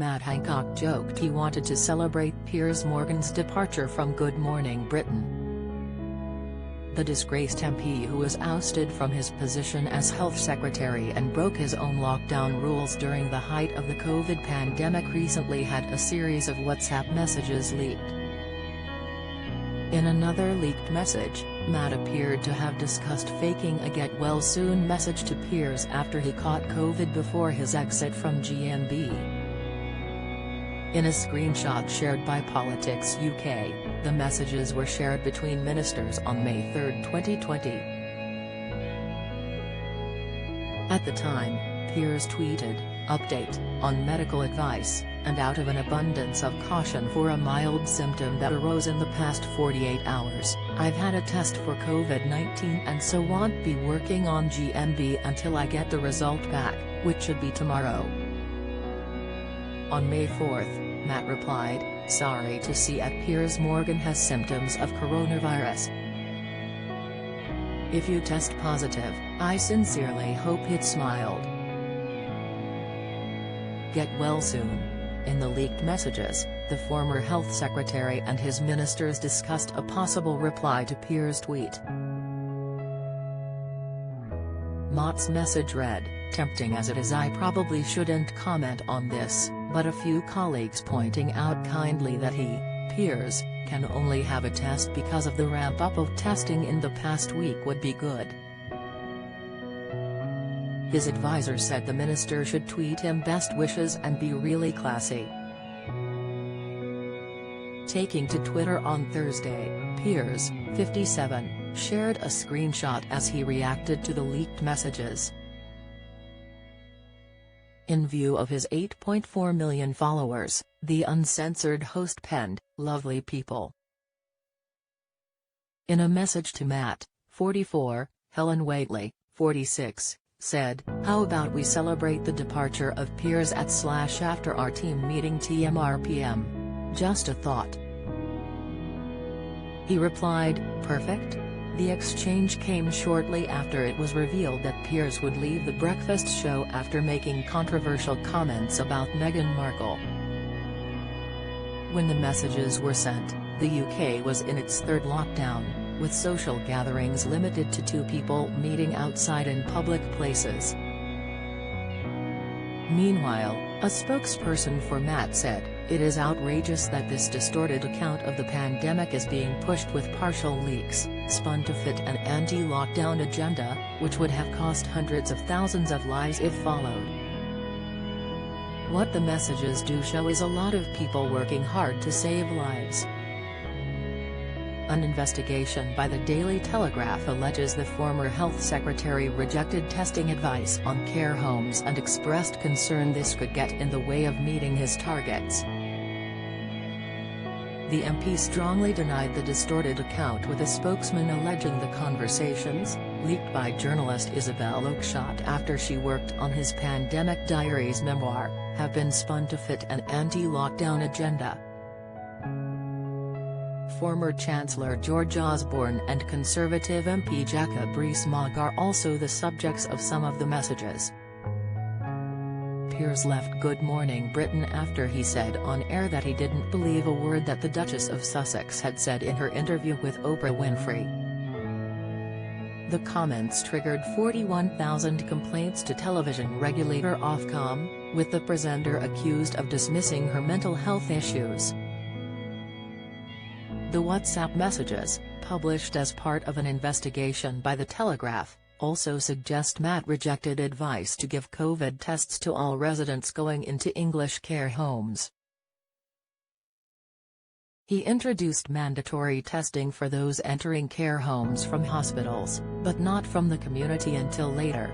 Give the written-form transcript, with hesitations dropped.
Matt Hancock joked he wanted to celebrate Piers Morgan's departure from Good Morning Britain. The disgraced MP, who was ousted from his position as Health Secretary and broke his own lockdown rules during the height of the COVID pandemic, recently had a series of WhatsApp messages leaked. In another leaked message, Matt appeared to have discussed faking a "get well soon" message to Piers after he caught COVID before his exit from GMB. In a screenshot shared by Politics UK, the messages were shared between ministers on May 3, 2020. At the time, Piers tweeted, "Update, on medical advice, and out of an abundance of caution for a mild symptom that arose in the past 48 hours, I've had a test for COVID-19 and so won't be working on GMB until I get the result back, which should be tomorrow." On May 4, Matt replied, "Sorry to see at Piers Morgan has symptoms of coronavirus. If you test positive, I sincerely hope it's mild. Get well soon." In the leaked messages, the former health secretary and his ministers discussed a possible reply to Piers' tweet. Matt's message read, "Tempting as it is, I probably shouldn't comment on this, but a few colleagues pointing out kindly that he, Piers, can only have a test because of the ramp-up of testing in the past week would be good." His advisor said the minister should tweet him best wishes and be really classy. Taking to Twitter on Thursday, Piers, 57, shared a screenshot as he reacted to the leaked messages. In view of his 8.4 million followers, the uncensored host penned, "Lovely people." In a message to Matt, 44, Helen Waitley, 46, said, "How about we celebrate the departure of Piers @after our team meeting TMRPM. Just a thought." He replied, "Perfect." The exchange came shortly after it was revealed that Piers would leave the breakfast show after making controversial comments about Meghan Markle. When the messages were sent, the UK was in its third lockdown, with social gatherings limited to 2 people meeting outside in public places. Meanwhile, a spokesperson for Matt said, "It is outrageous that this distorted account of the pandemic is being pushed with partial leaks, spun to fit an anti-lockdown agenda, which would have cost hundreds of thousands of lives if followed." What the messages do show is a lot of people working hard to save lives. An investigation by the Daily Telegraph alleges the former health secretary rejected testing advice on care homes and expressed concern this could get in the way of meeting his targets. The MP strongly denied the distorted account, with a spokesman alleging the conversations, leaked by journalist Isabel Oakeshott after she worked on his Pandemic Diaries memoir, have been spun to fit an anti-lockdown agenda. Former Chancellor George Osborne and Conservative MP Jacob Rees-Mogg are also the subjects of some of the messages. Piers left Good Morning Britain after he said on air that he didn't believe a word that the Duchess of Sussex had said in her interview with Oprah Winfrey. The comments triggered 41,000 complaints to television regulator Ofcom, with the presenter accused of dismissing her mental health issues. The WhatsApp messages, published as part of an investigation by The Telegraph, also suggest Matt rejected advice to give COVID tests to all residents going into English care homes. He introduced mandatory testing for those entering care homes from hospitals, but not from the community until later.